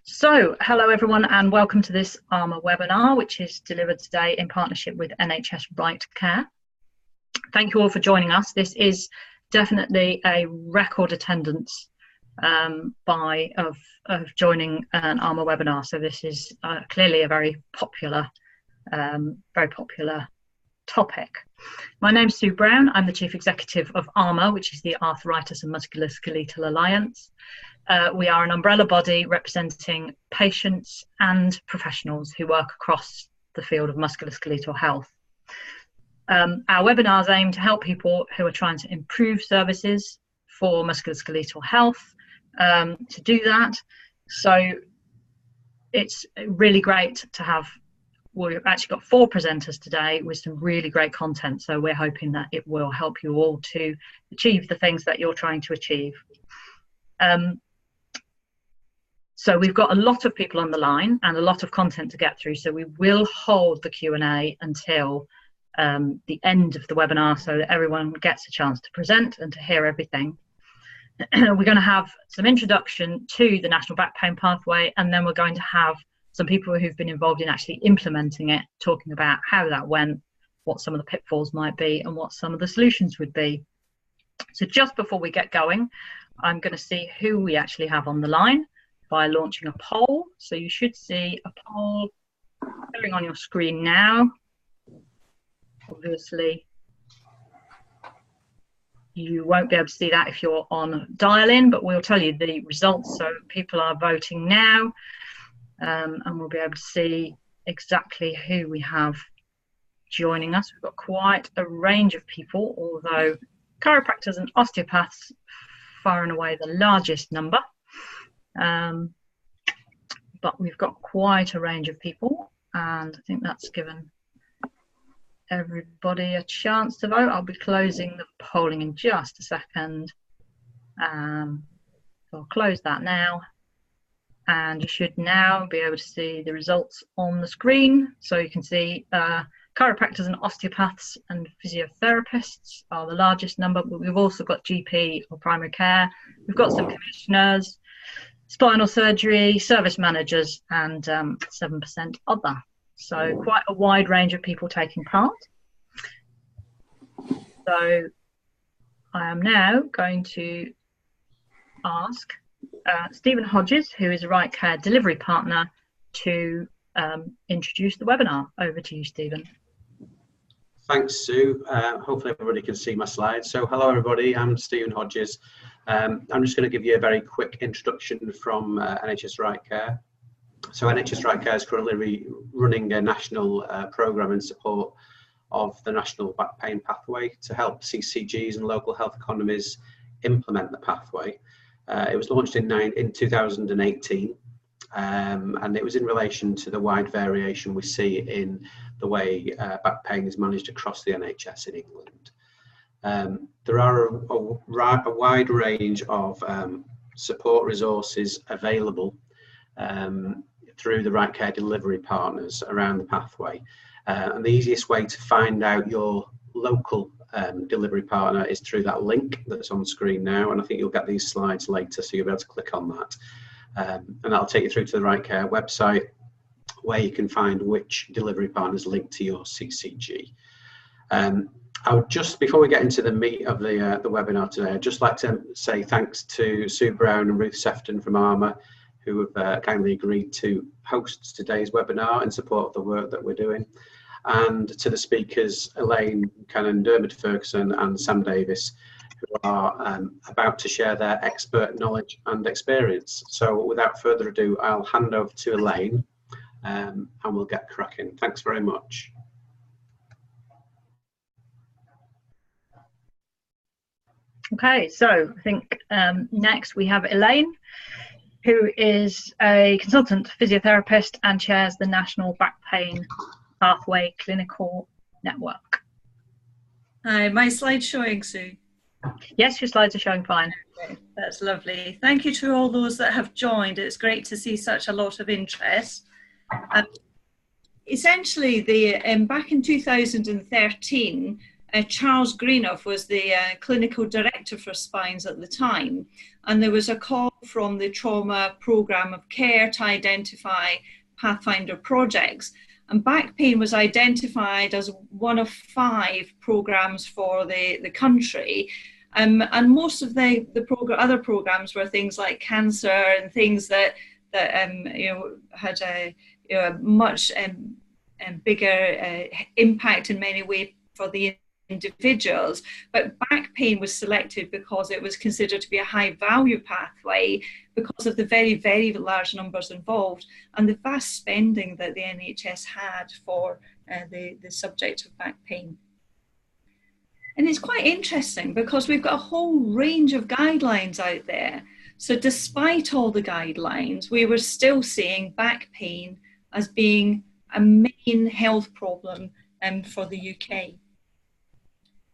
So, hello everyone and welcome to this ARMA webinar, which is delivered today in partnership with NHS RightCare. Thank you all for joining us. This is definitely a record attendance of joining an ARMA webinar. So this is clearly a very popular topic. My name's Sue Brown. I'm the Chief Executive of ARMA, which is the Arthritis and Musculoskeletal Alliance. We are an umbrella body representing patients and professionals who work across the field of musculoskeletal health. Our webinars aim to help people who are trying to improve services for musculoskeletal health to do that. So it's really great to have, we've actually got 4 presenters today with some really great content. So we're hoping that it will help you all to achieve the things that you're trying to achieve. So we've got a lot of people on the line and a lot of content to get through. So we will hold the Q&A until the end of the webinar so that everyone gets a chance to present and to hear everything. We're going to have some introduction to the National Back Pain Pathway, and then we're going to have some people who've been involved in actually implementing it, talking about how that went, what some of the pitfalls might be, and what some of the solutions would be. So just before we get going, I'm going to see who we actually have on the line by launching a poll. So you should see a poll appearing on your screen now. Obviously, you won't be able to see that if you're on dial-in, but we'll tell you the results. So people are voting now, and we'll be able to see exactly who we have joining us. We've got quite a range of people, although chiropractors and osteopaths far and away the largest number. But we've got quite a range of people, and I think that's given everybody a chance to vote. I'll be closing the polling in just a second. So I'll close that now, and you should now be able to see the results on the screen. So you can see chiropractors and osteopaths and physiotherapists are the largest number, but we've also got GP or primary care. We've got some commissioners, spinal surgery, service managers, and 7% other. So quite a wide range of people taking part. So I am now going to ask Stephen Hodges, who is a Wright Care delivery partner, to introduce the webinar. Over to you, Stephen. Thanks, Sue. Hopefully everybody can see my slides. So hello everybody, I'm Stephen Hodges. I'm just going to give you a very quick introduction from NHS RightCare. So NHS RightCare is currently running a national programme in support of the National Back Pain Pathway to help CCGs and local health economies implement the pathway. It was launched in 2018, and it was in relation to the wide variation we see in the way back pain is managed across the NHS in England. There are a wide range of support resources available through the Wright Care delivery partners around the pathway. And the easiest way to find out your local delivery partner is through that link that's on screen now. And I think you'll get these slides later, so you'll be able to click on that. And that'll take you through to the Wright Care website, where you can find which delivery partners link to your CCG. I would just, before we get into the meat of the webinar today, I'd just like to say thanks to Sue Brown and Ruth Sefton from ARMA, who have kindly agreed to host today's webinar in support of the work that we're doing, and to the speakers Elaine Cannon, Dermot Ferguson and Sam Davis, who are about to share their expert knowledge and experience. So without further ado, I'll hand over to Elaine and we'll get cracking. Thanks very much. Okay, so I think next we have Elaine, who is a consultant physiotherapist and chairs the National Back Pain Pathway Clinical Network. Hi, my slide's showing, Sue? Yes, your slides are showing fine. Okay, that's lovely. Thank you to all those that have joined. It's great to see such a lot of interest. Essentially, back in 2013, Charles Greane was the clinical director for spines at the time, and there was a call from the trauma programme of care to identify pathfinder projects, and back pain was identified as one of 5 programmes for the country. And most of the other programmes were things like cancer and things that had a much bigger impact in many ways for the individuals. But back pain was selected because it was considered to be a high value pathway because of the very, very large numbers involved and the vast spending that the NHS had for the subject of back pain. And it's quite interesting because we've got a whole range of guidelines out there. So despite all the guidelines, we were still seeing back pain as being a main health problem for the UK.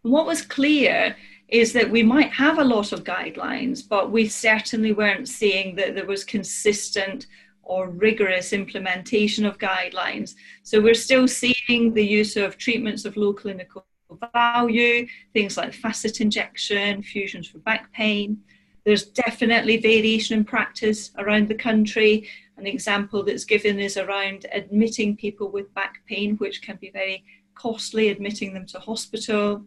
And what was clear is that we might have a lot of guidelines, but we certainly weren't seeing that there was consistent or rigorous implementation of guidelines. So we're still seeing the use of treatments of low clinical value, things like facet injection, fusions for back pain. There's definitely variation in practice around the country. An example that's given is around admitting people with back pain, which can be very costly, admitting them to hospital.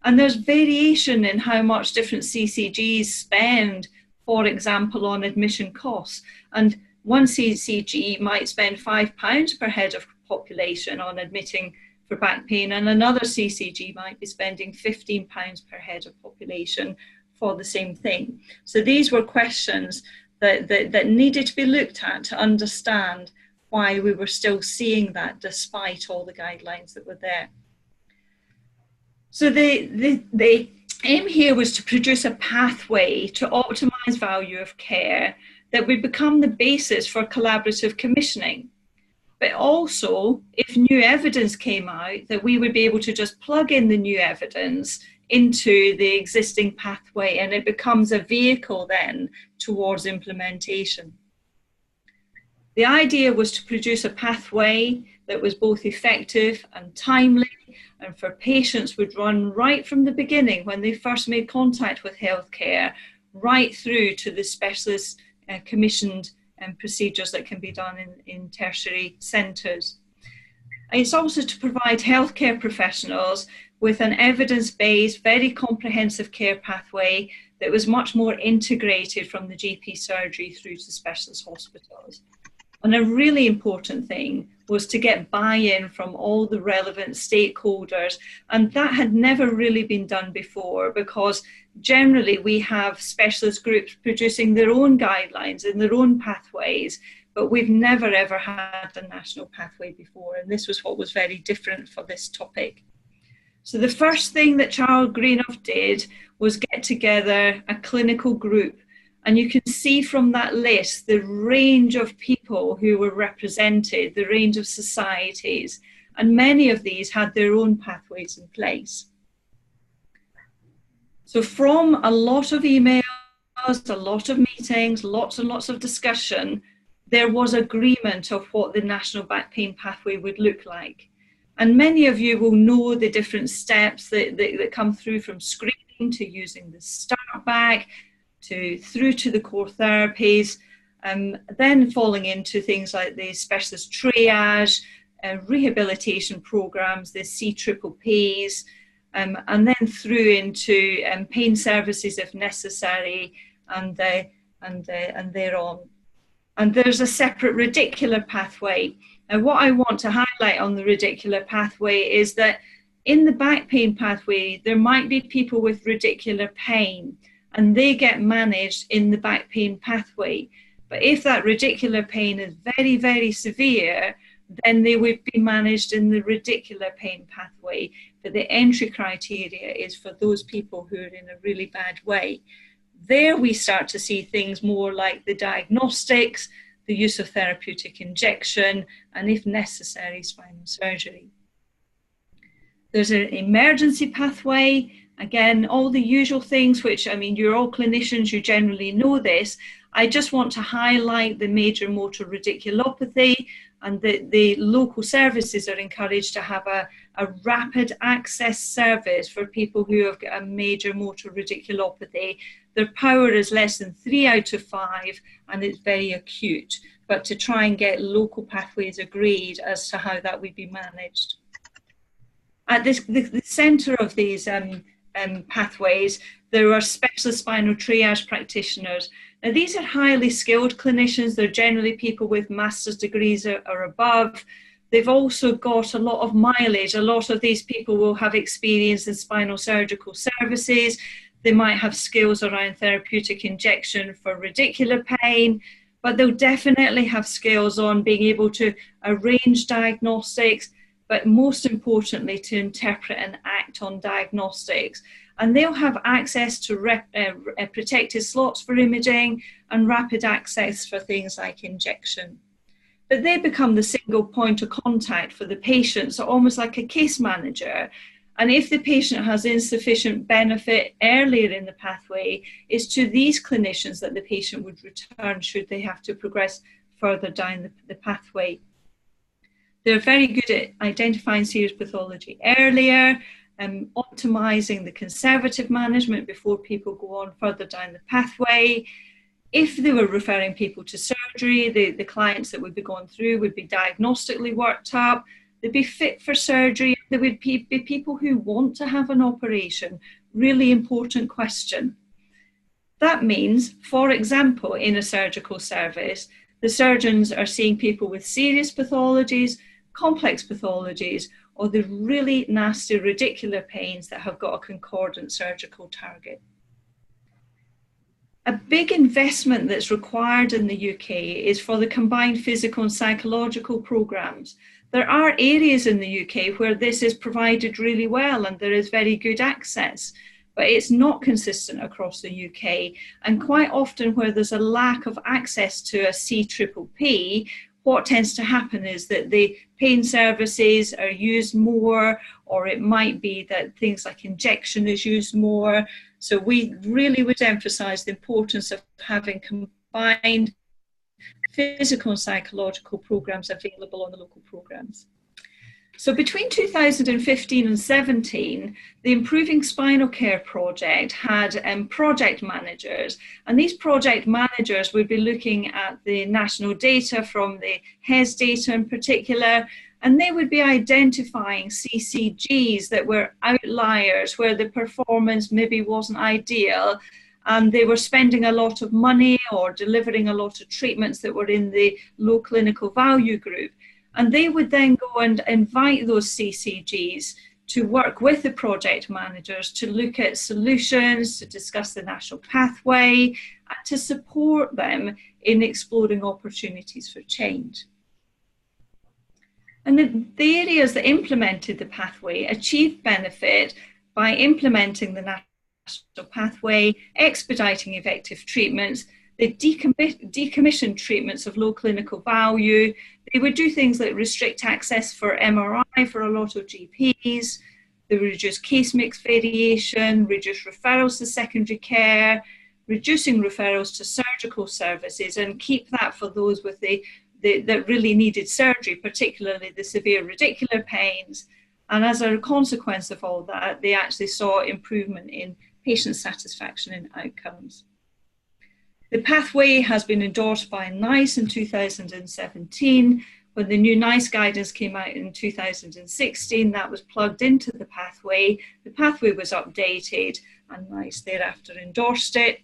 And there's variation in how much different CCGs spend, for example, on admission costs. And one CCG might spend £5 per head of population on admitting for back pain, and another CCG might be spending £15 per head of population for the same thing. So these were questions that needed to be looked at to understand why we were still seeing that despite all the guidelines that were there. So the aim here was to produce a pathway to optimise value of care that would become the basis for collaborative commissioning. But also, if new evidence came out, that we would be able to just plug in the new evidence into the existing pathway, and it becomes a vehicle then towards implementation. The idea was to produce a pathway that was both effective and timely, and for patients would run right from the beginning when they first made contact with healthcare, right through to the specialist commissioned procedures that can be done in tertiary centres. It's also to provide healthcare professionals with an evidence-based, very comprehensive care pathway that was much more integrated from the GP surgery through to specialist hospitals. And a really important thing was to get buy-in from all the relevant stakeholders, and that had never really been done before, because generally we have specialist groups producing their own guidelines and their own pathways, but we've never ever had a national pathway before, and this was what was very different for this topic. So the first thing that Charles Greane did was get together a clinical group. And you can see from that list the range of people who were represented, the range of societies, and many of these had their own pathways in place. So from a lot of emails, a lot of meetings, lots and lots of discussion, there was agreement of what the national back pain pathway would look like. And many of you will know the different steps that come through, from screening to using the start back, through to the core therapies, then falling into things like the specialist triage, rehabilitation programs, the CPPPs, and then through into pain services if necessary, and thereon. And there's a separate radicular pathway. And what I want to highlight on the radicular pathway is that in the back pain pathway, there might be people with radicular pain, and they get managed in the back pain pathway. But if that radicular pain is very, very severe, then they would be managed in the radicular pain pathway. But the entry criteria is for those people who are in a really bad way. There we start to see things more like the diagnostics, the use of therapeutic injection, and if necessary, spinal surgery. There's an emergency pathway, Again, all the usual things, which, I mean, you're all clinicians, you generally know this. I just want to highlight the major motor radiculopathy, and the local services are encouraged to have a rapid access service for people who have got a major motor radiculopathy. Their power is less than 3 out of 5, and it's very acute, but to try and get local pathways agreed as to how that would be managed. At the centre of these pathways, there are specialist spinal triage practitioners. Now, these are highly skilled clinicians. They're generally people with master's degrees or above. They've also got a lot of mileage. A lot of these people will have experience in spinal surgical services. They might have skills around therapeutic injection for radicular pain, but they'll definitely have skills on being able to arrange diagnostics, but most importantly, to interpret and act on diagnostics. And they'll have access to protected slots for imaging and rapid access for things like injection. But they become the single point of contact for the patient, so almost like a case manager. And if the patient has insufficient benefit earlier in the pathway, it's to these clinicians that the patient would return should they have to progress further down the pathway. They're very good at identifying serious pathology earlier, optimizing the conservative management before people go on further down the pathway. If they were referring people to surgery, the clients that would be going through would be diagnostically worked up, they'd be fit for surgery, there would be people who want to have an operation. Really important question. That means, for example, in a surgical service, the surgeons are seeing people with serious pathologies, complex pathologies, or the really nasty radicular pains that have got a concordant surgical target. A big investment that's required in the UK is for the combined physical and psychological programmes. There are areas in the UK where this is provided really well and there is very good access, but it's not consistent across the UK. And quite often where there's a lack of access to a CPPP, what tends to happen is that the pain services are used more, or it might be that things like injection is used more. So we really would emphasise the importance of having combined physical and psychological programmes available on the local programmes. So between 2015 and 17, the Improving Spinal Care Project had project managers, and these project managers would be looking at the national data from the HES data in particular, and they would be identifying CCGs that were outliers where the performance maybe wasn't ideal, and they were spending a lot of money or delivering a lot of treatments that were in the low clinical value group. And they would then go and invite those CCGs to work with the project managers to look at solutions, to discuss the national pathway, and to support them in exploring opportunities for change. And the areas that implemented the pathway achieved benefit by implementing the national pathway, expediting effective treatments. They decommissioned treatments of low clinical value. They would do things like restrict access for MRI for a lot of GPs. They would reduce case mix variation, reduce referrals to secondary care, reducing referrals to surgical services, and keep that for those with that really needed surgery, particularly the severe radicular pains. And as a consequence of all that, they actually saw improvement in patient satisfaction and outcomes. The pathway has been endorsed by NICE in 2017. When the new NICE guidance came out in 2016, that was plugged into the pathway. The pathway was updated and NICE thereafter endorsed it.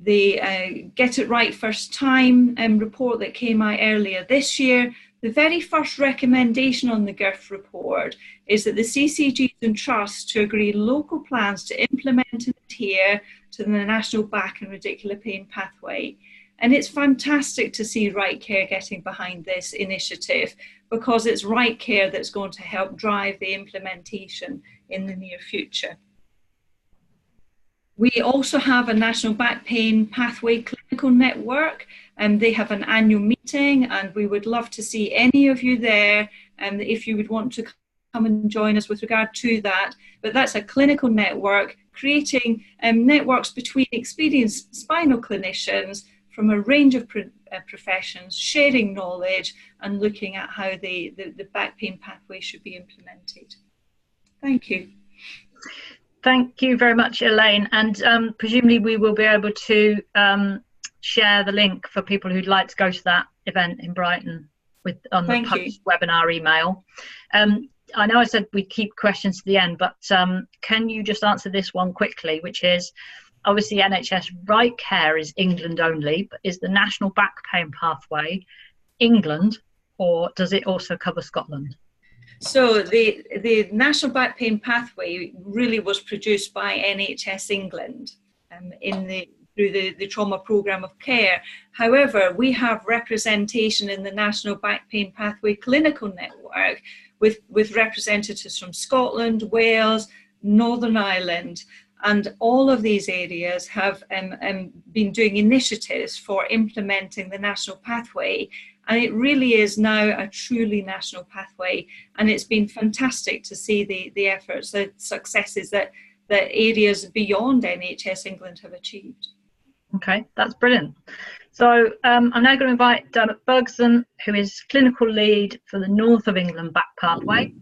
The Get It Right First Time report that came out earlier this year, the very first recommendation on the GIRF report is that the CCGs and trusts to agree local plans to implement and adhere to the national back and radicular pain pathway. And it's fantastic to see Wright Care getting behind this initiative, because it's Wright Care that's going to help drive the implementation in the near future. We also have a National Back Pain Pathway Clinical Network, and they have an annual meeting, and we would love to see any of you there. And if you would want to come and join us with regard to that. But that's a clinical network, creating networks between experienced spinal clinicians from a range of professions, sharing knowledge and looking at how the back pain pathway should be implemented. Thank you. Thank you very much, Elaine. And presumably we will be able to share the link for people who'd like to go to that event in Brighton on the post-webinar email. I know I said we'd keep questions to the end, but can you just answer this one quickly, which is, obviously NHS RightCare is England only, but is the National Back Pain Pathway England, or does it also cover Scotland? So the National Back Pain Pathway really was produced by NHS England through the trauma programme of care. However, we have representation in the National Back Pain Pathway Clinical Network with representatives from Scotland, Wales, Northern Ireland, and all of these areas have been doing initiatives for implementing the national pathway. And it really is now a truly national pathway. And it's been fantastic to see the efforts, the successes that areas beyond NHS England have achieved. Okay, that's brilliant. So I'm now going to invite Dermot Bergson, who is clinical lead for the North of England Back Pathway,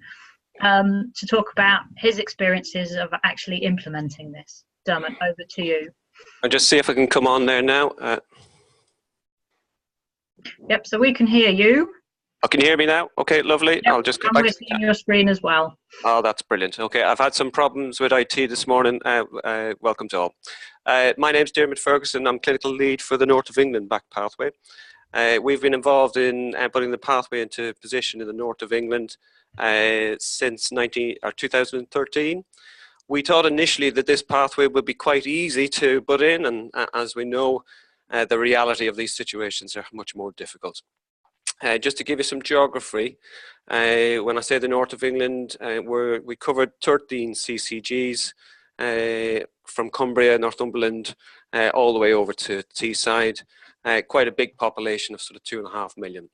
to talk about his experiences of actually implementing this. Dermot, over to you. I'll just see if I can come on there now. Yep, so we can hear you. Oh, can you hear me now? Okay, lovely. Yep, I'll just go and back. we're seeing your screen as well. Oh, that's brilliant. Okay, I've had some problems with IT this morning. Welcome to all. My name's Dermot Ferguson. I'm clinical lead for the North of England Back Pathway. We've been involved in putting the pathway into position in the North of England since 2013. We thought initially that this pathway would be quite easy to put in, and as we know, the reality of these situations are much more difficult. Just to give you some geography, when I say the North of England, we covered 13 CCGs from Cumbria, Northumberland, all the way over to Teesside. Quite a big population of sort of 2.5 million.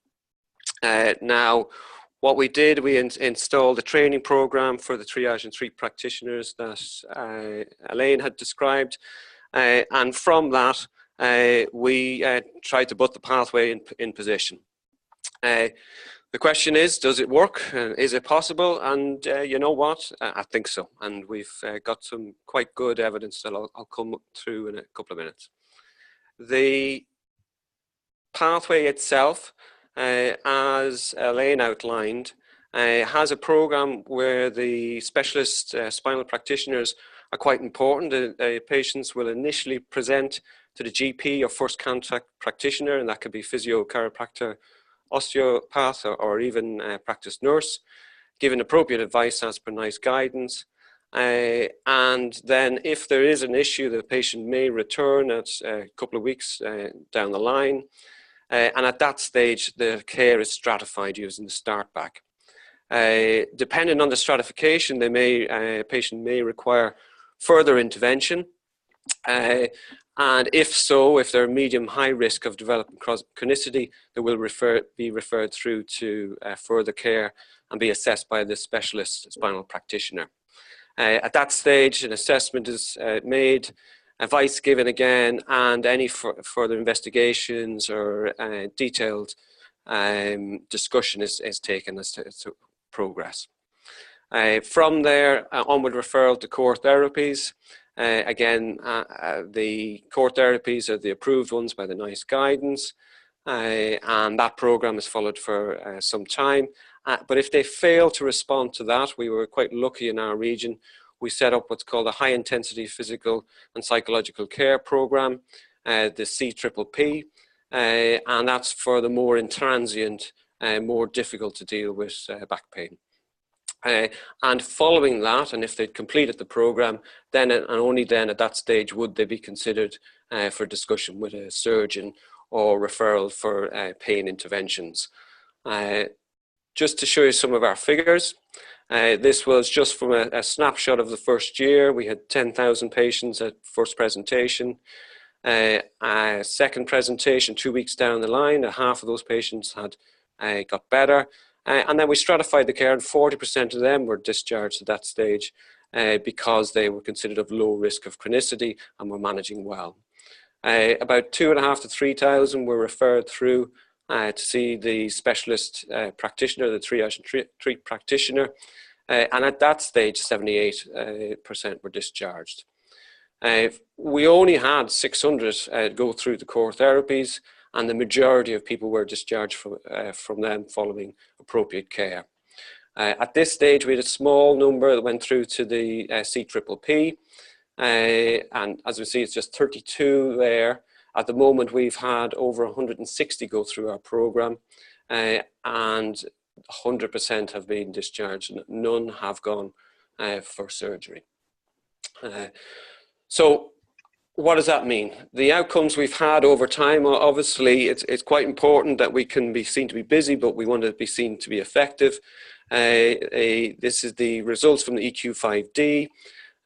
Now, what we did, we installed a training program for the triage and treat practitioners that Elaine had described, and from that, we tried to put the pathway in position. The question is, does it work? Is it possible? And you know what? I think so. And we've got some quite good evidence that I'll come through in a couple of minutes. The pathway itself, as Elaine outlined, has a program where the specialist spinal practitioners are quite important. The patients will initially present to the GP or first contact practitioner, and that could be physio, chiropractor, osteopath, or even practice nurse, given appropriate advice as per NICE guidance. And then if there is an issue, the patient may return at a couple of weeks down the line. And at that stage, the care is stratified using the start back. Depending on the stratification, patient may require further intervention. And if so, if they're medium-high risk of developing chronicity, they will be referred through to further care and be assessed by the specialist spinal practitioner. At that stage, an assessment is made, advice given again, and any further investigations or detailed discussion is taken as to progress. From there, onward referral to core therapies. Again, the core therapies are the approved ones by the NICE guidance, and that program is followed for some time. But if they fail to respond to that, we were quite lucky in our region. We set up what's called a high intensity physical and psychological care program, the CPPP, and that's for the more intransient, more difficult to deal with back pain. And following that, and if they'd completed the program, then and only then at that stage would they be considered for discussion with a surgeon or referral for pain interventions. Just to show you some of our figures, this was just from a snapshot of the first year. We had 10,000 patients at first presentation. Second presentation, 2 weeks down the line, half of those patients had got better. And then we stratified the care, and 40% of them were discharged at that stage because they were considered of low risk of chronicity and were managing well. About 2,500 to 3,000 were referred through to see the specialist practitioner, the triage and treat practitioner, and at that stage 78% were discharged. We only had 600 go through the core therapies, and the majority of people were discharged from them following appropriate care. At this stage, we had a small number that went through to the CPPP, and as we see, it's just 32 there. At the moment, we've had over 160 go through our programme, and 100% have been discharged. None have gone for surgery. So what does that mean? The outcomes we've had over time, obviously, it's quite important that we can be seen to be busy, but we want to be seen to be effective. This is the results from the EQ5D,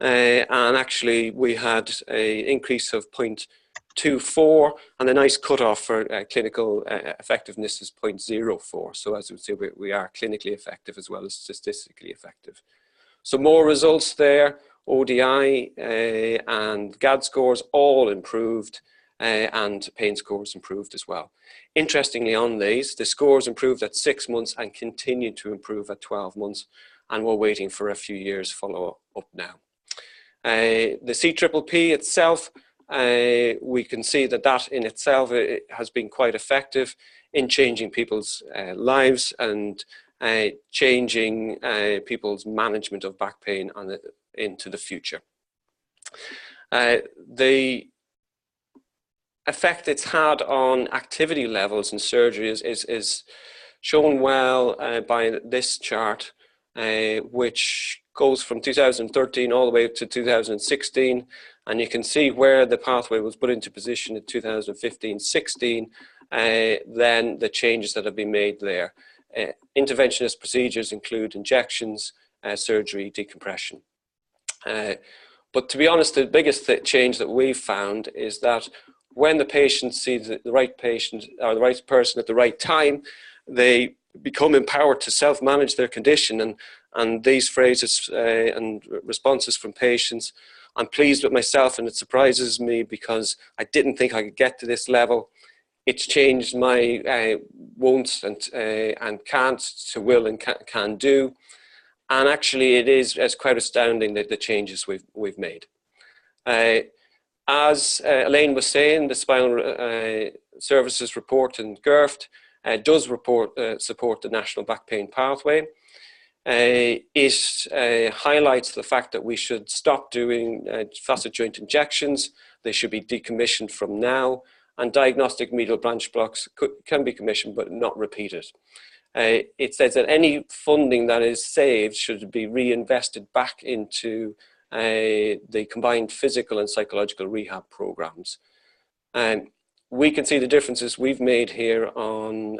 and actually we had an increase of 0.24, and a nice cutoff for clinical effectiveness is 0.04. So as we say, we are clinically effective as well as statistically effective. So more results there. ODI and GAD scores all improved, and pain scores improved as well. Interestingly, on these, the scores improved at 6 months and continued to improve at 12 months, and we're waiting for a few years follow-up now. The CPPP itself, we can see that in itself has been quite effective in changing people's lives and changing people's management of back pain into the future. The effect it's had on activity levels in surgery is shown well by this chart, which goes from 2013 all the way to 2016, and you can see where the pathway was put into position in 2015-16, then the changes that have been made there. Interventionist procedures include injections, surgery, decompression. But to be honest, the biggest change that we've found is that when the patient sees the right patient or the right person at the right time, they become empowered to self-manage their condition. And these phrases and responses from patients, I'm pleased with myself and it surprises me because I didn't think I could get to this level. It's changed my won't and can't to will and can do. And actually it's quite astounding that the changes we've made. As Elaine was saying, the Spinal Services report in GERFT does support the National Back Pain Pathway. It highlights the fact that we should stop doing facet joint injections. They should be decommissioned from now, and diagnostic medial branch blocks can be commissioned but not repeated. It says that any funding that is saved should be reinvested back into the combined physical and psychological rehab programs. We can see the differences we've made here on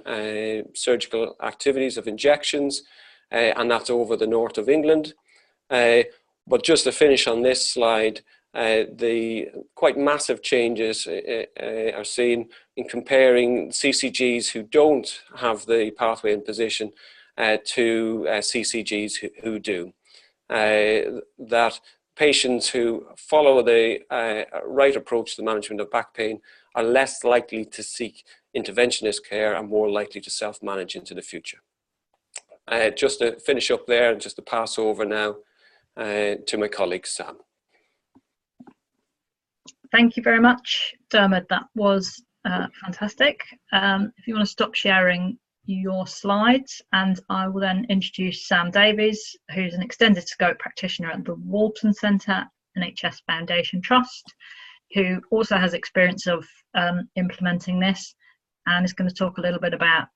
surgical activities of injections, and that's over the north of England. But just to finish on this slide, the quite massive changes are seen in comparing CCGs who don't have the pathway in position to CCGs who do. That patients who follow the right approach to the management of back pain are less likely to seek interventionist care and more likely to self-manage into the future. Just to finish up there and just to pass over now to my colleague Sam. Thank you very much, Dermot. That was fantastic. If you want to stop sharing your slides, and I will then introduce Sam Davies, who's an extended scope practitioner at the Walton Centre NHS Foundation Trust, who also has experience of implementing this and is going to talk a little bit about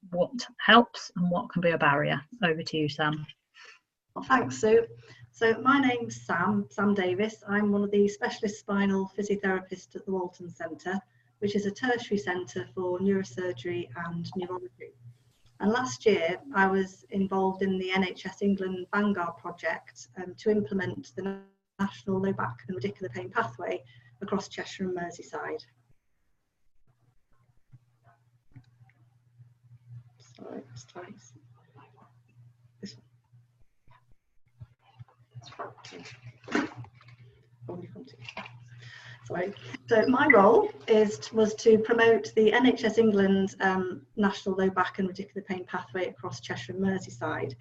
what helps and what can be a barrier. Over to you, Sam. Well, thanks, Sue. So my name's Sam Davies. I'm one of the specialist spinal physiotherapists at the Walton Centre, which is a tertiary centre for neurosurgery and neurology. And last year I was involved in the NHS England Vanguard Project to implement the National Low Back and Radicular Pain Pathway across Cheshire and Merseyside. Sorry, let's try this. Sorry. So my role was to promote the NHS England National Low Back and Radicular Pain Pathway across Cheshire and Merseyside,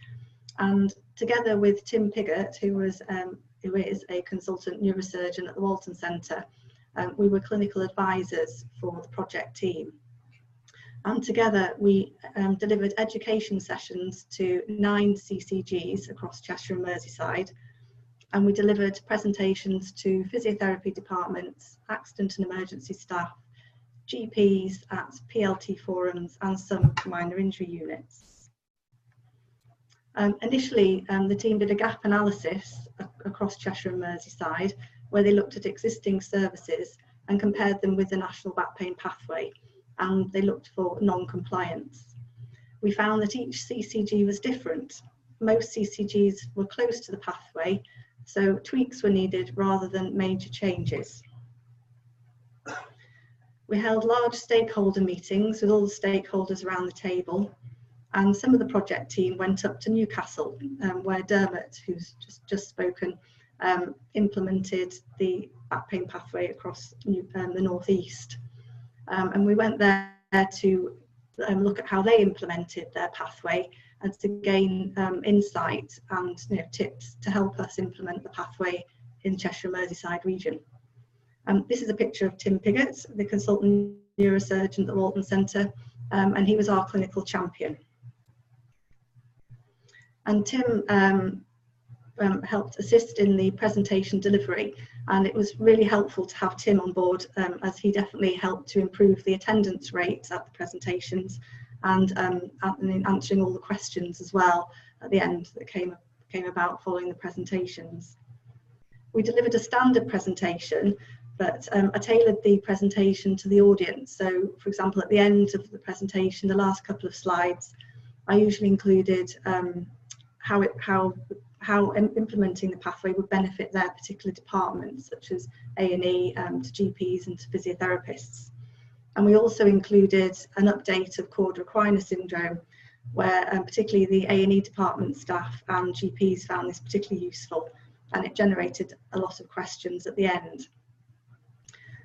and together with Tim Piggott, who is a consultant neurosurgeon at the Walton Centre, we were clinical advisors for the project team. And together we delivered education sessions to 9 CCGs across Cheshire and Merseyside, and we delivered presentations to physiotherapy departments, accident and emergency staff, GPs at PLT forums and some minor injury units. Initially, the team did a gap analysis across Cheshire and Merseyside, where they looked at existing services and compared them with the National Back Pain Pathway, and they looked for non-compliance. We found that each CCG was different. Most CCGs were close to the pathway, so tweaks were needed rather than major changes. We held large stakeholder meetings with all the stakeholders around the table, and some of the project team went up to Newcastle, where Dermot, who's just spoken, implemented the back pain pathway across the northeast. And we went there to look at how they implemented their pathway and to gain insight and tips to help us implement the pathway in Cheshire and Merseyside region. This is a picture of Tim Piggott, the consultant neurosurgeon at the Walton Centre, and he was our clinical champion. And Tim helped assist in the presentation delivery, and it was really helpful to have Tim on board, as he definitely helped to improve the attendance rates at the presentations and answering all the questions as well at the end that came about following the presentations. We delivered a standard presentation, but I tailored the presentation to the audience. So, for example, at the end of the presentation, the last couple of slides, I usually included how implementing the pathway would benefit their particular departments, such as A&E, to GPs and to physiotherapists. And we also included an update of Cauda-Equina syndrome, where particularly the A&E department staff and GPs found this particularly useful, and it generated a lot of questions at the end.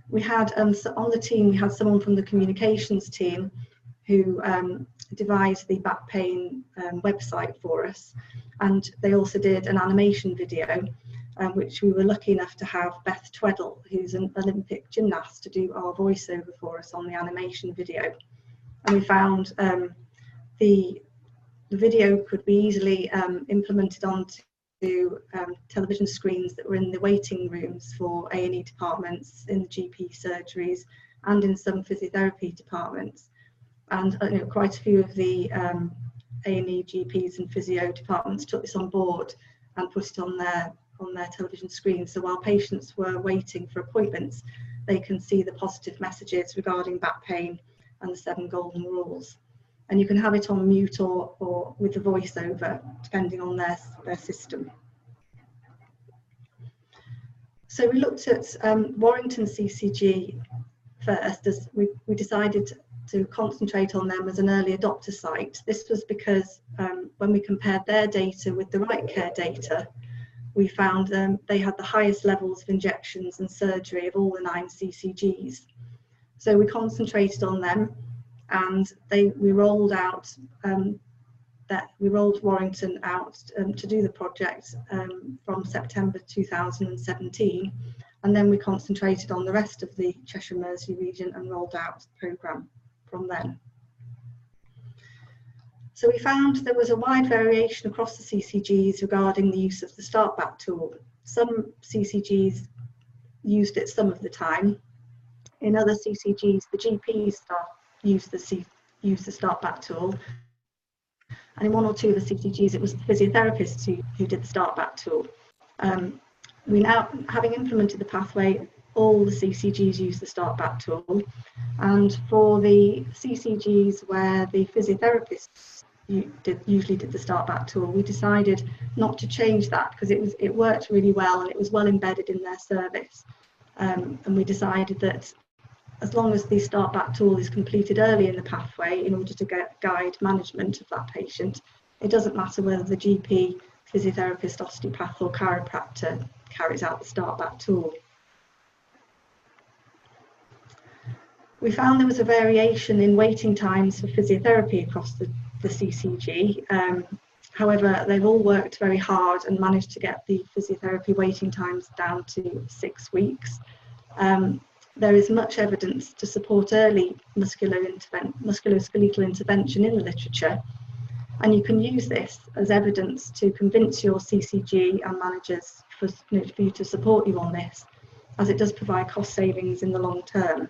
We had, so on the team, we had someone from the communications team who devised the back pain website for us, and they also did an animation video, which we were lucky enough to have Beth Tweddle, who's an Olympic gymnast, to do our voiceover for us on the animation video. And we found the video could be easily implemented onto television screens that were in the waiting rooms for A&E departments, in the GP surgeries, and in some physiotherapy departments. And quite a few of the A&E GPs and physio departments took this on board and put it on their television screen. So while patients were waiting for appointments, they can see the positive messages regarding back pain and the 7 golden rules. And you can have it on mute or with the voiceover, depending on their system. So we looked at Warrington CCG first, as we decided to concentrate on them as an early adopter site. This was because when we compared their data with the Wright Care data, we found they had the highest levels of injections and surgery of all the 9 CCGs. So we concentrated on them, and we rolled Warrington out to do the project from September 2017, and then we concentrated on the rest of the Cheshire and Mersey region and rolled out the programme from then. So we found there was a wide variation across the CCGs regarding the use of the start back tool. Some CCGs used it some of the time. In other CCGs, the GP staff used the start back tool. And in 1 or 2 of the CCGs, it was the physiotherapists who did the start back tool. We now, having implemented the pathway, all the CCGs use the start back tool. And for the CCGs where the physiotherapists usually did the start back tool, we decided not to change that because it worked really well and it was well embedded in their service. And we decided that as long as the start back tool is completed early in the pathway in order to guide management of that patient, it doesn't matter whether the GP physiotherapist, osteopath or chiropractor carries out the start back tool. We found there was a variation in waiting times for physiotherapy across the CCG. However, they've all worked very hard and managed to get the physiotherapy waiting times down to 6 weeks. There is much evidence to support early musculoskeletal intervention in the literature, and you can use this as evidence to convince your CCG and managers for you to support you on this, as it does provide cost savings in the long term.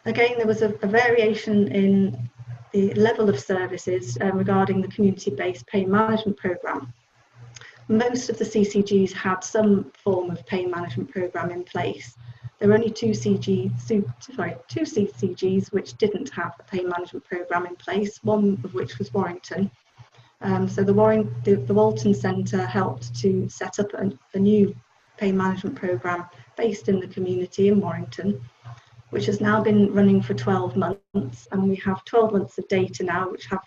Again, there was a variation in the level of services regarding the community-based pain management programme. Most of the CCGs had some form of pain management programme in place. There were only two CCGs which didn't have a pain management programme in place, one of which was Warrington. So the Walton Centre helped to set up a new pain management programme based in the community in Warrington, which has now been running for 12 months, and we have 12 months of data now which have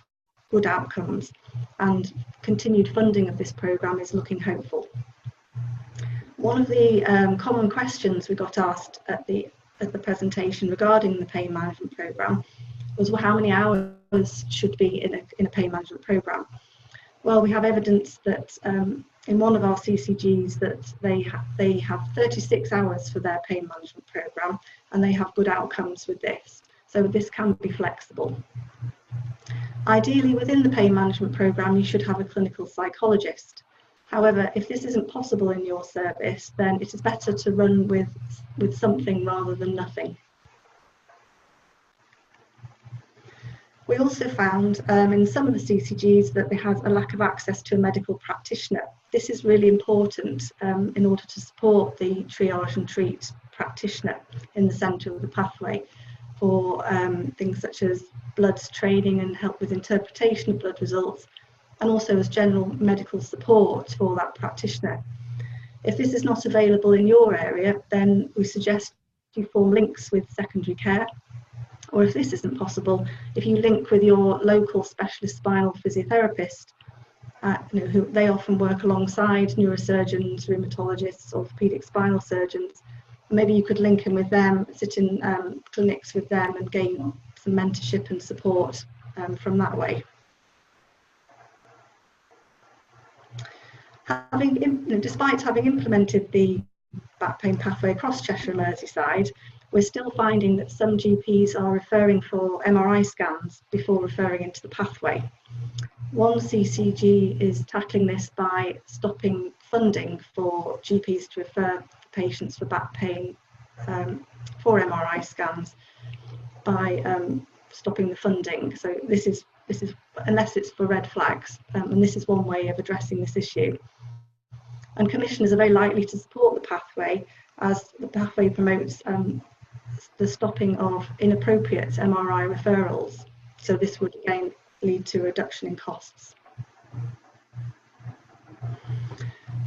good outcomes, and continued funding of this programme is looking hopeful. One of the common questions we got asked at the presentation regarding the pain management programme was, well, how many hours should be in a pain management programme? Well, we have evidence that in one of our CCGs that they have 36 hours for their pain management programme, and they have good outcomes with this. So this can be flexible. Ideally, within the pain management programme, you should have a clinical psychologist. However, if this isn't possible in your service, then it is better to run with something rather than nothing. We also found in some of the CCGs that they had a lack of access to a medical practitioner. This is really important in order to support the triage and treat practitioner in the centre of the pathway for things such as blood training and help with interpretation of blood results, and also as general medical support for that practitioner. If this is not available in your area, then we suggest you form links with secondary care, or if this isn't possible, if you link with your local specialist spinal physiotherapist, who they often work alongside neurosurgeons, rheumatologists, orthopaedic spinal surgeons. Maybe you could link in with them, sit in clinics with them and gain some mentorship and support from that way. Despite having implemented the back pain pathway across Cheshire and Merseyside, we're still finding that some GPs are referring for MRI scans before referring into the pathway. One CCG is tackling this by stopping funding for GPs to refer patients for back pain for MRI scans by stopping the funding. So this is unless it's for red flags, and this is one way of addressing this issue. And commissioners are very likely to support the pathway, as the pathway promotes the stopping of inappropriate MRI referrals. So this would again lead to a reduction in costs.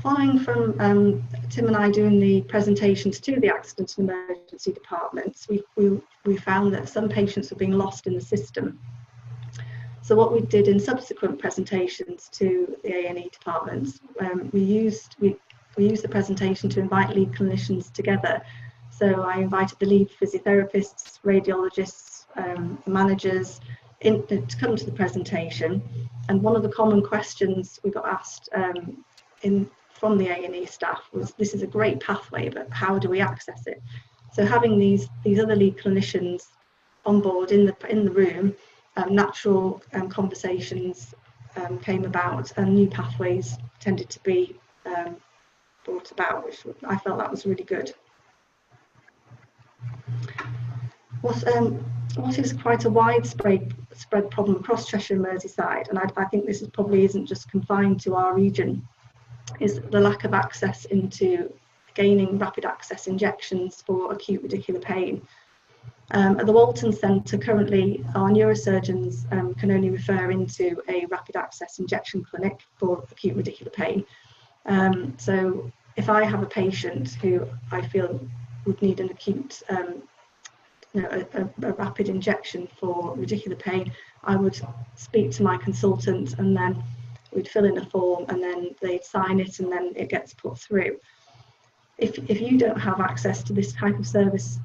Following from Tim and I doing the presentations to the accident and emergency departments, we found that some patients were being lost in the system. So what we did in subsequent presentations to the A&E departments, we used the presentation to invite lead clinicians together. So I invited the lead physiotherapists, radiologists, managers to come to the presentation. And one of the common questions we got asked from the A&E staff was, this is a great pathway, but how do we access it? So having these other lead clinicians on board in the room, natural conversations came about, and new pathways tended to be brought about, which I felt that was really good. What is quite a widespread problem across Cheshire and Merseyside, and I think this probably isn't just confined to our region, is the lack of access into gaining rapid access injections for acute radicular pain. At the Walton Centre currently, our neurosurgeons can only refer into a rapid access injection clinic for acute radicular pain. So if I have a patient who I feel would need an acute a rapid injection for radicular pain, I would speak to my consultant, and then we'd fill in a form, and then they'd sign it, and then it gets put through. If you don't have access to this type of service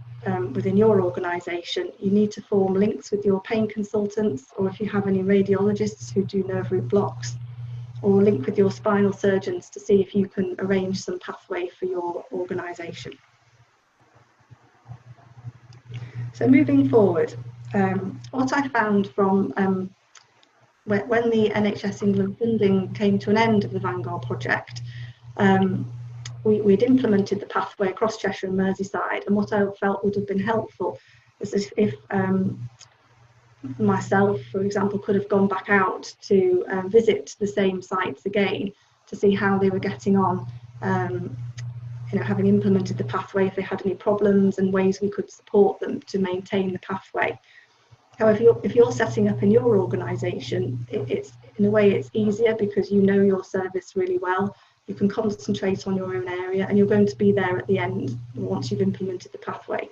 within your organisation, you need to form links with your pain consultants, or if you have any radiologists who do nerve root blocks, or link with your spinal surgeons to see if you can arrange some pathway for your organisation. So moving forward, what I found from when the NHS England funding came to an end of the Vanguard project, we'd implemented the pathway across Cheshire and Merseyside, and what I felt would have been helpful is if myself, for example, could have gone back out to visit the same sites again to see how they were getting on, having implemented the pathway, if they had any problems and ways we could support them to maintain the pathway. However, if you're setting up in your organisation, it's in a way it's easier because you know your service really well. You can concentrate on your own area, and you're going to be there at the end once you've implemented the pathway.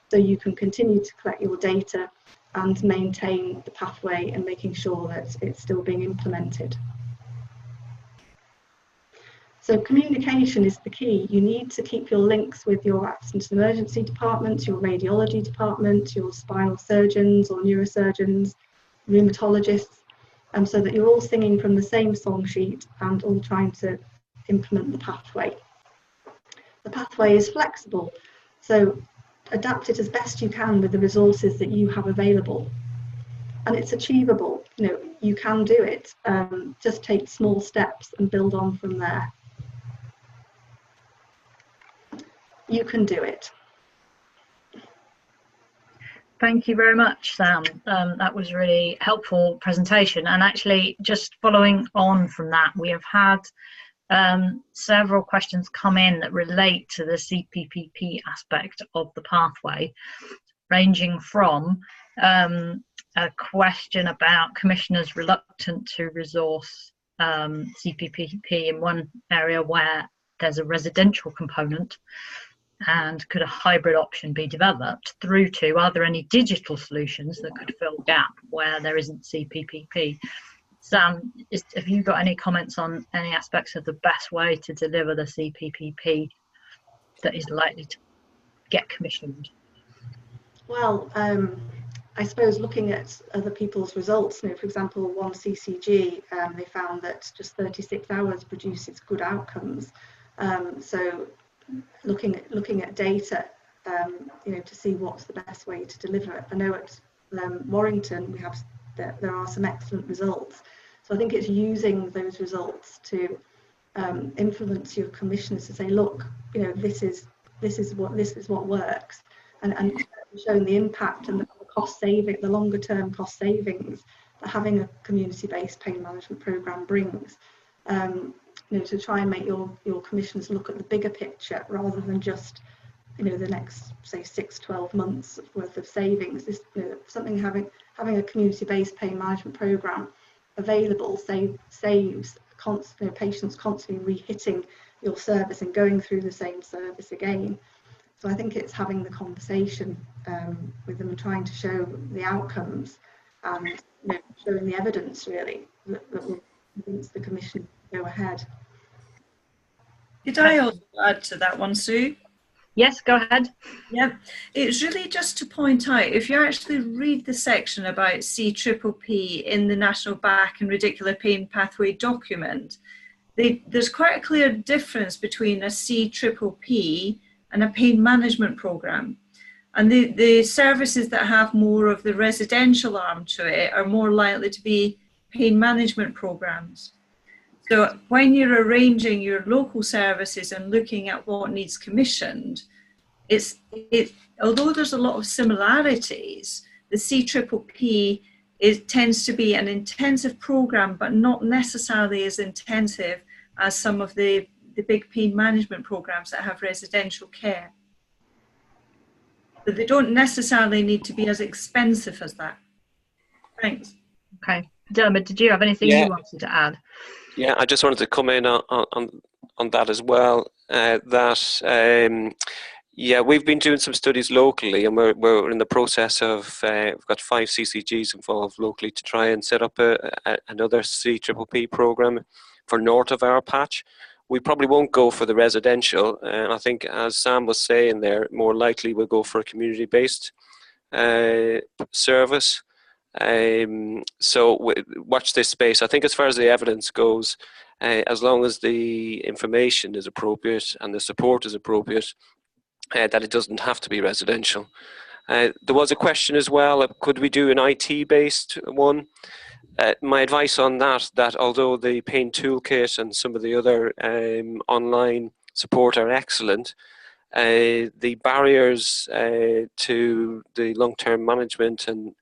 So you can continue to collect your data and maintain the pathway and making sure that it's still being implemented. So communication is the key. You need to keep your links with your accident and emergency department, your radiology department, your spinal surgeons or neurosurgeons, rheumatologists, so that you're all singing from the same song sheet and all trying to implement the pathway. The pathway is flexible, so adapt it as best you can with the resources that you have available, and it's achievable. You can do it. Just take small steps and build on from there. You can do it. Thank you very much, Sam. That was a really helpful presentation, and actually just following on from that, we have had several questions come in that relate to the CPPP aspect of the pathway, ranging from a question about commissioners reluctant to resource CPPP in one area where there's a residential component, and could a hybrid option be developed, through to are there any digital solutions that could fill gap where there isn't CPPP. Sam, have you got any comments on any aspects of the best way to deliver the CPPP that is likely to get commissioned? Well, I suppose looking at other people's results, for example, one CCG, they found that just 36 hours produces good outcomes. So looking at data, to see what's the best way to deliver it. I know at Warrington there are some excellent results. So I think it's using those results to influence your commissioners to say, look, this is what works, and showing the impact and the cost saving, the longer term cost savings that having a community-based pain management program brings. To try and make your commissioners look at the bigger picture rather than just the next, say, 6-12 months worth of savings. This something having a community-based pain management program available saves patients constantly re-hitting your service and going through the same service again. So I think it's having the conversation with them and trying to show the outcomes and showing the evidence really that will convince the commission to go ahead. Could I also add to that one, Sue? Yes, go ahead. Yeah, it's really just to point out, if you actually read the section about CPPP in the National Back and Radicular Pain Pathway document, there's quite a clear difference between a CPPP and a pain management programme. And the services that have more of the residential arm to it are more likely to be pain management programmes. So when you're arranging your local services and looking at what needs commissioned, although there's a lot of similarities, the CPPP tends to be an intensive programme, but not necessarily as intensive as some of the big pain management programmes that have residential care. But they don't necessarily need to be as expensive as that. Thanks. Okay. Dermot, did you have anything you wanted to add? Yeah, I just wanted to come in on that as well. Yeah, we've been doing some studies locally, and we're in the process of, we've got 5 CCGs involved locally to try and set up another CPPP program for north of our patch. We probably won't go for the residential, and I think, as Sam was saying there, more likely we'll go for a community-based service. So watch this space. I think as far as the evidence goes, as long as the information is appropriate and the support is appropriate, that it doesn't have to be residential. There was a question as well, could we do an IT-based one? My advice on that although the pain toolkit and some of the other online support are excellent, the barriers to the long-term management and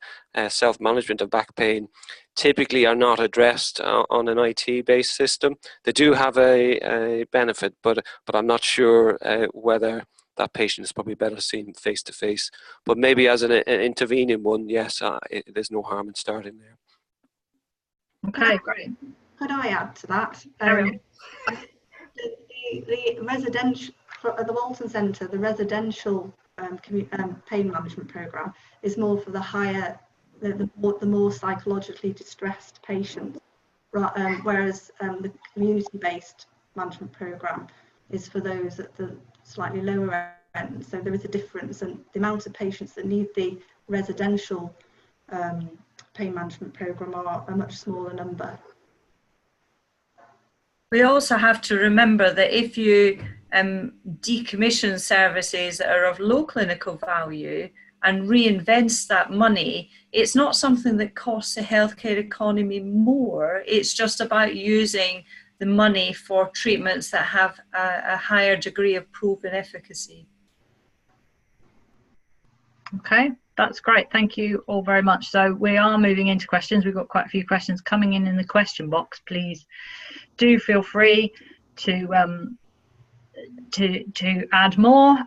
self-management of back pain typically are not addressed on an IT-based system. They do have a benefit, but I'm not sure whether that patient is probably better seen face-to-face. But maybe as an intervening one, yes, there's no harm in starting there. Okay, great. Could I add to that? The residential, at the Walton Centre, the residential pain management programme is more for the higher, the more psychologically distressed patients, whereas the community-based management programme is for those at the slightly lower end. So there is a difference, and the amount of patients that need the residential pain management programme are a much smaller number. We also have to remember that if you decommission services that are of low clinical value and reinvest that money, it's not something that costs the healthcare economy more. It's just about using the money for treatments that have a higher degree of proven efficacy. Okay, that's great. Thank you all very much. So we are moving into questions. We've got quite a few questions coming in the question box. Please do feel free to add more.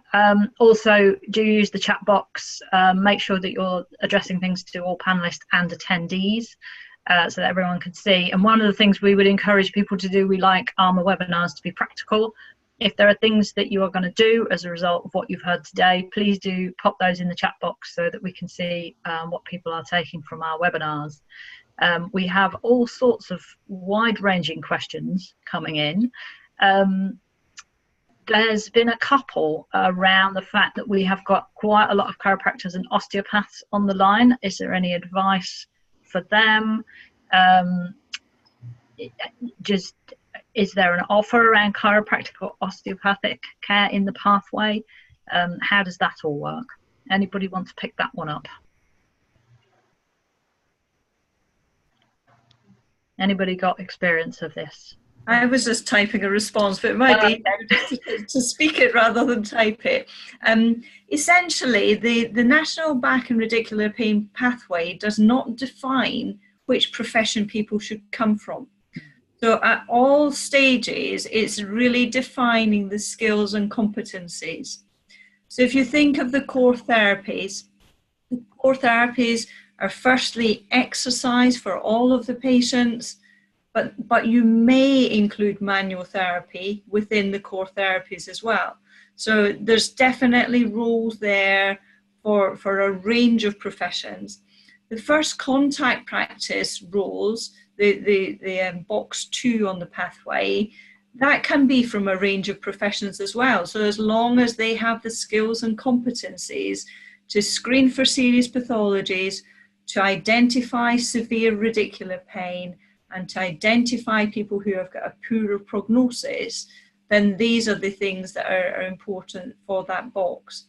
Also, do use the chat box. Make sure that you're addressing things to all panelists and attendees so that everyone can see. And one of the things we would encourage people to do, we like ARMA webinars to be practical. If there are things that you are going to do as a result of what you've heard today, please do pop those in the chat box so that we can see what people are taking from our webinars. We have all sorts of wide-ranging questions coming in. There's been a couple around the fact that we have got quite a lot of chiropractors and osteopaths on the line. Is there any advice for them? Is there an offer around chiropractic or osteopathic care in the pathway? How does that all work? Anybody want to pick that one up? Anybody got experience of this? I was just typing a response, but it might be to speak it rather than type it. Essentially, the National Back and Radicular Pain Pathway does not define which profession people should come from. So at all stages, it's really defining the skills and competencies. So if you think of the core therapies are firstly exercise for all of the patients, but you may include manual therapy within the core therapies as well. So there's definitely roles there for a range of professions. The first contact practice roles, the box 2 on the pathway, that can be from a range of professions as well. So as long as they have the skills and competencies to screen for serious pathologies, to identify severe radicular pain, and to identify people who have got a poorer prognosis, then these are the things that are important for that box.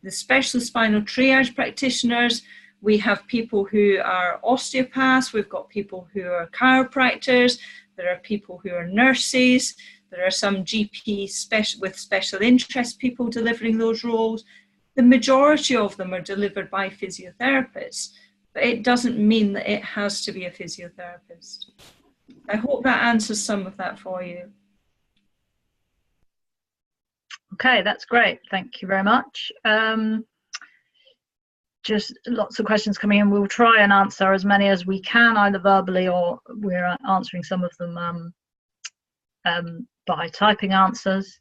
The specialist spinal triage practitioners, we have people who are osteopaths, we've got people who are chiropractors, there are people who are nurses, there are some GP with special interest people delivering those roles. The majority of them are delivered by physiotherapists, but it doesn't mean that it has to be a physiotherapist. I hope that answers some of that for you. Okay, that's great. Thank you very much. Just lots of questions coming in. We'll try and answer as many as we can, either verbally or we're answering some of them by typing answers.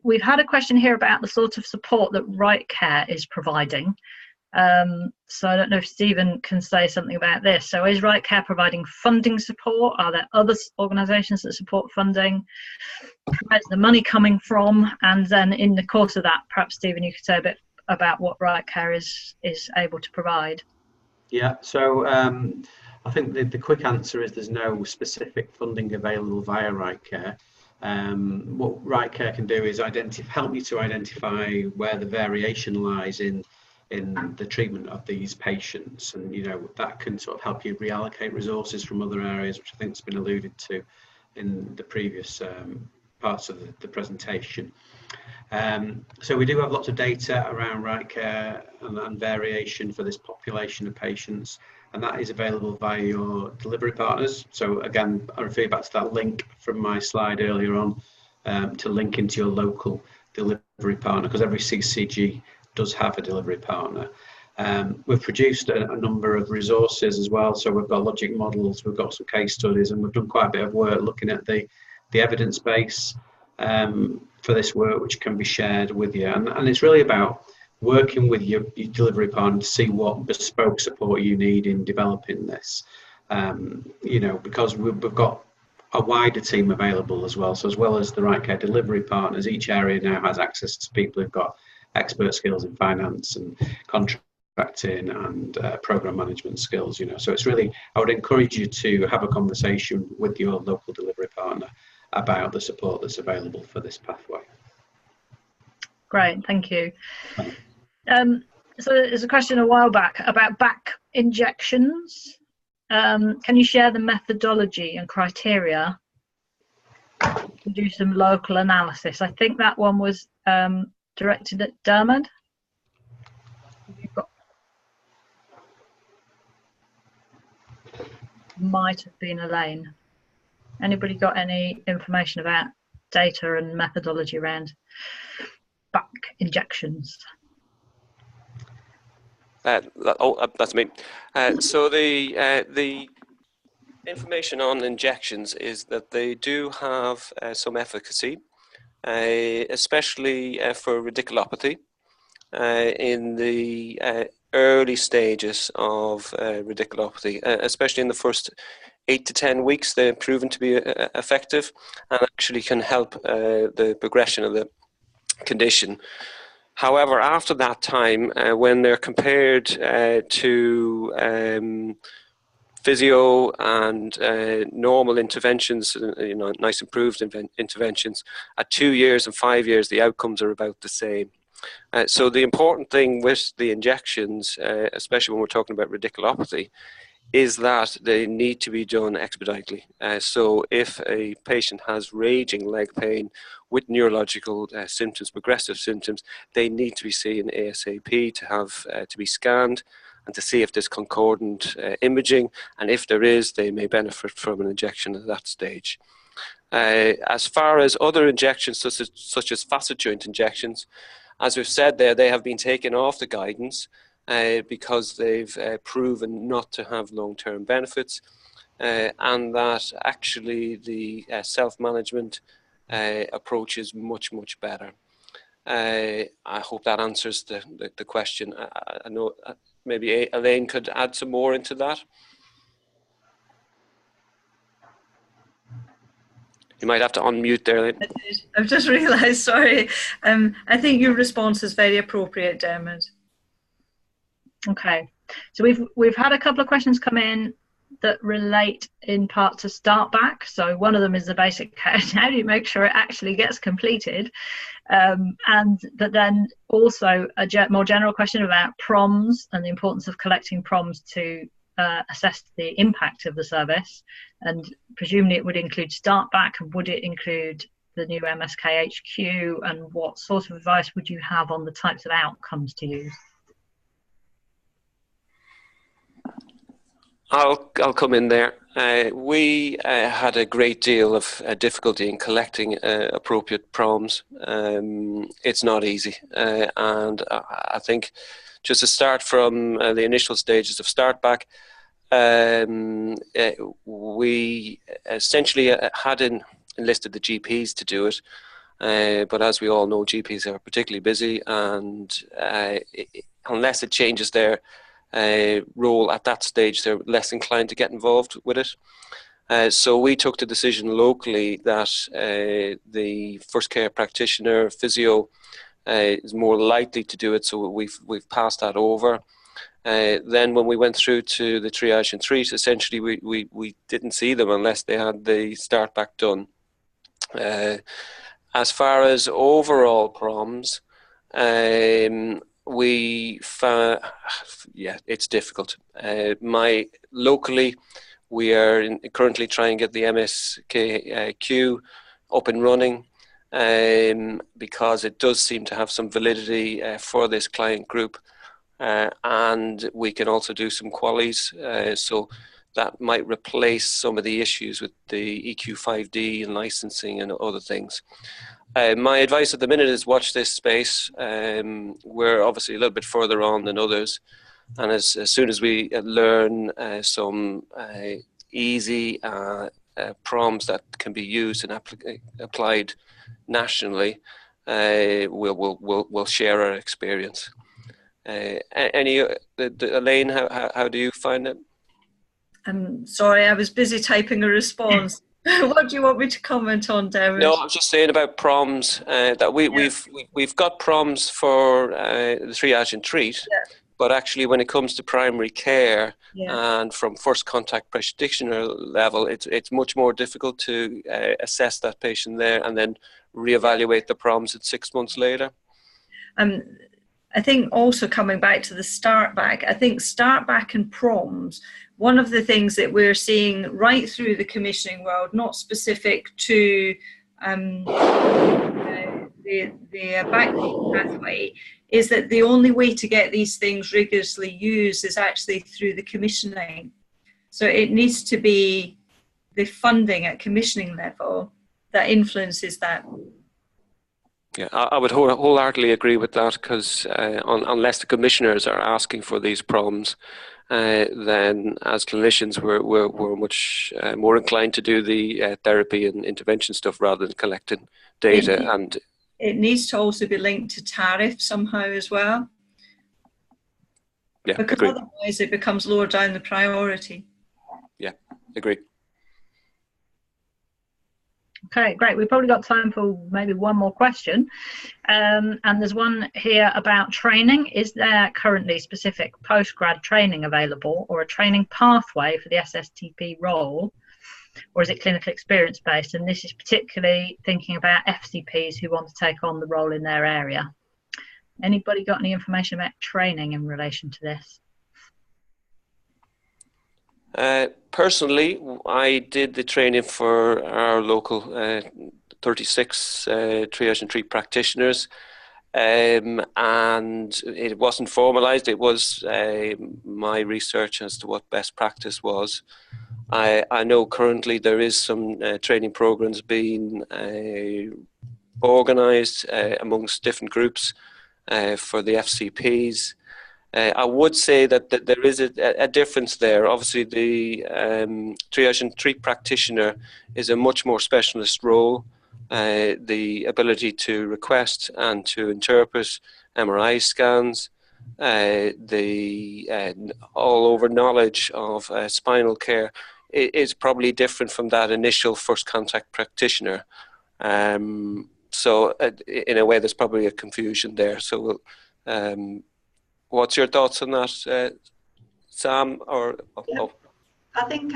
we've had a question here about the sort of support that Wright Care is providing. So I don't know if Stephen can say something about this. So is Wright Care providing funding support? Are there other organisations that support funding? Where's the money coming from? And then in the course of that, perhaps Stephen, you could say a bit about what Wright Care is able to provide. Yeah, so I think the quick answer is there's no specific funding available via Wright Care. What Wright Care can do is help you to identify where the variation lies in the treatment of these patients, and that can sort of help you reallocate resources from other areas, which I think has been alluded to in the previous parts of the presentation. So we do have lots of data around Wright Care and variation for this population of patients, and that is available via your delivery partners. So again, I refer you back to that link from my slide earlier on to link into your local delivery partner, because every CCG does have a delivery partner. We've produced a number of resources as well. So we've got logic models, we've got some case studies, and we've done quite a bit of work looking at the evidence base for this work, which can be shared with you. And it's really about working with your delivery partner to see what bespoke support you need in developing this. Because we've got a wider team available as well. So as well as the Wright Care delivery partners, each area now has access to people who've got expert skills in finance and contracting and program management skills. So it's really, I would encourage you to have a conversation with your local delivery partner about the support that's available for this pathway. Great, thank you. So there's a question a while back about back injections. Can you share the methodology and criteria to do some local analysis? I think that one was directed at Dermot. Might have been Elaine. Anybody got any information about data and methodology around back injections? That's me. So the information on injections is that they do have some efficacy, especially for radiculopathy in the early stages of radiculopathy, especially in the first 8 to 10 weeks. They're proven to be effective and actually can help the progression of the condition. However, after that time, when they're compared to physio and normal interventions, nice improved interventions, at 2 years and 5 years, the outcomes are about the same. So the important thing with the injections, especially when we're talking about radiculopathy, is that they need to be done expeditiously. So if a patient has raging leg pain with neurological symptoms, progressive symptoms, they need to be seen ASAP to have to be scanned and to see if there's concordant imaging, and if there is, they may benefit from an injection at that stage. As far as other injections, such as facet joint injections, as we've said there, they have been taken off the guidance because they've proven not to have long-term benefits, and that actually the self-management approach is much, much better. I hope that answers the question. I know maybe Elaine could add some more into that. You might have to unmute there, Elaine. I've just realised, sorry. I think your response is very appropriate, Dermot. Okay, so we've had a couple of questions come in that relate in part to start back. So one of them is the basic, how do you make sure it actually gets completed? But then also a more general question about PROMs and the importance of collecting PROMs to assess the impact of the service. And presumably it would include start back, and would it include the new MSK-HQ, and what sort of advice would you have on the types of outcomes to use? I'll come in there. We had a great deal of difficulty in collecting appropriate PROMs. It's not easy, and I think just to start from the initial stages of start back, we essentially had enlisted the GPs to do it, But as we all know, GPs are particularly busy, and unless it changes their role at that stage, they're less inclined to get involved with it. So we took the decision locally that the first care practitioner, physio, is more likely to do it, so we've passed that over. Then when we went through to the triage and treat, essentially we didn't see them unless they had the start back done. As far as overall PROMs, we found, yeah, it's difficult. Locally, we are currently trying to get the MSK up and running, because it does seem to have some validity for this client group, and we can also do some qualies, so that might replace some of the issues with the EQ5D and licensing and other things. My advice at the minute is watch this space. We're obviously a little bit further on than others, and as soon as we learn some easy PROMs that can be used and applied nationally, we'll share our experience. Elaine, how do you find it? I'm sorry, I was busy typing a response. What do you want me to comment on, Derek? No, I was just saying about PROMs, that we've got PROMs for the triage and treat, but actually when it comes to primary care and from first contact practitioner level, it's much more difficult to assess that patient there and then reevaluate the PROMs at 6 months later. I think also coming back to the start back, I think start back and PROMs, one of the things that we're seeing right through the commissioning world, not specific to the back pathway, is that the only way to get these things rigorously used is actually through the commissioning. So it needs to be the funding at commissioning level that influences that. Yeah, I would wholeheartedly agree with that, because unless the commissioners are asking for these PROMs, then as clinicians we're much more inclined to do the therapy and intervention stuff rather than collecting data. And it needs to also be linked to tariff somehow as well. Yeah, because agreed. Otherwise it becomes lower down the priority. Yeah, agreed. Okay, great. We've probably got time for maybe one more question. And there's one here about training. Is there currently specific postgrad training available or a training pathway for the SSTP role? Or is it clinical experience based? And this is particularly thinking about FCPs who want to take on the role in their area. Anybody got any information about training in relation to this? Personally, I did the training for our local 36 triage and treat practitioners, and it wasn't formalised. It was my research as to what best practice was. I know currently there is some training programs being organised amongst different groups for the FCPs. I would say that there is a difference there. Obviously, the triage and treat practitioner is a much more specialist role. The ability to request and to interpret MRI scans, the all-over knowledge of spinal care is probably different from that initial first contact practitioner. So in a way, there's probably a confusion there. So what's your thoughts on that, Sam? Or I think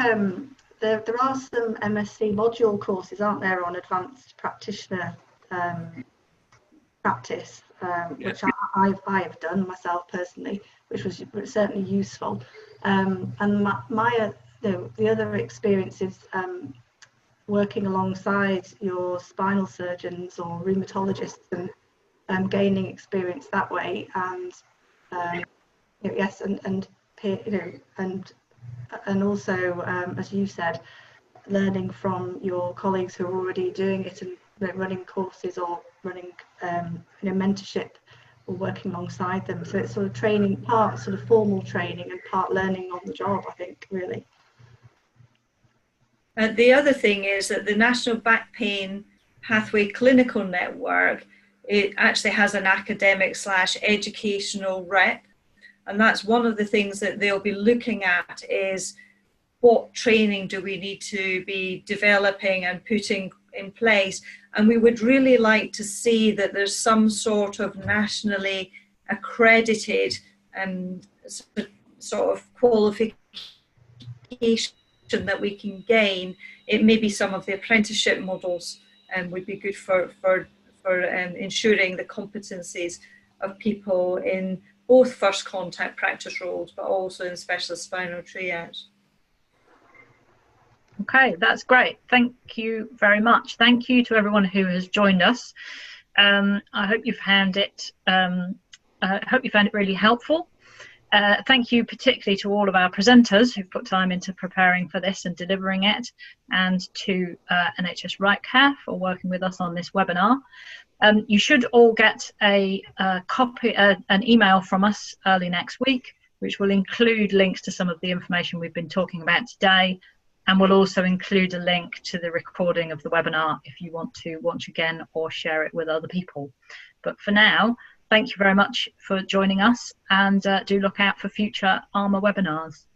there are some MST module courses, aren't there, on advanced practitioner practice, which I have done myself personally, which was certainly useful. And the other experience is working alongside your spinal surgeons or rheumatologists and gaining experience that way. And yes, and also, as you said, learning from your colleagues who are already doing it and running courses or running mentorship or working alongside them. So it's sort of training, part sort of formal training and part learning on the job, I think, really. The other thing is that the National Back Pain Pathway Clinical Network, it actually has an academic / educational rep. And that's one of the things that they'll be looking at, is what training do we need to be developing and putting in place. And we would really like to see that there's some sort of nationally accredited sort of qualification that we can gain. It may be some of the apprenticeship models would be good for ensuring the competencies of people in both first contact practice roles, but also in specialist spinal triage. Okay, that's great. Thank you very much. Thank you to everyone who has joined us. I hope you found it. Really helpful. Thank you particularly to all of our presenters who've put time into preparing for this and delivering it, and to NHS RightCare for working with us on this webinar. You should all get an email from us early next week, which will include links to some of the information we've been talking about today, and we'll also include a link to the recording of the webinar if you want to watch again or share it with other people. But for now, thank you very much for joining us, and do look out for future ARMA webinars.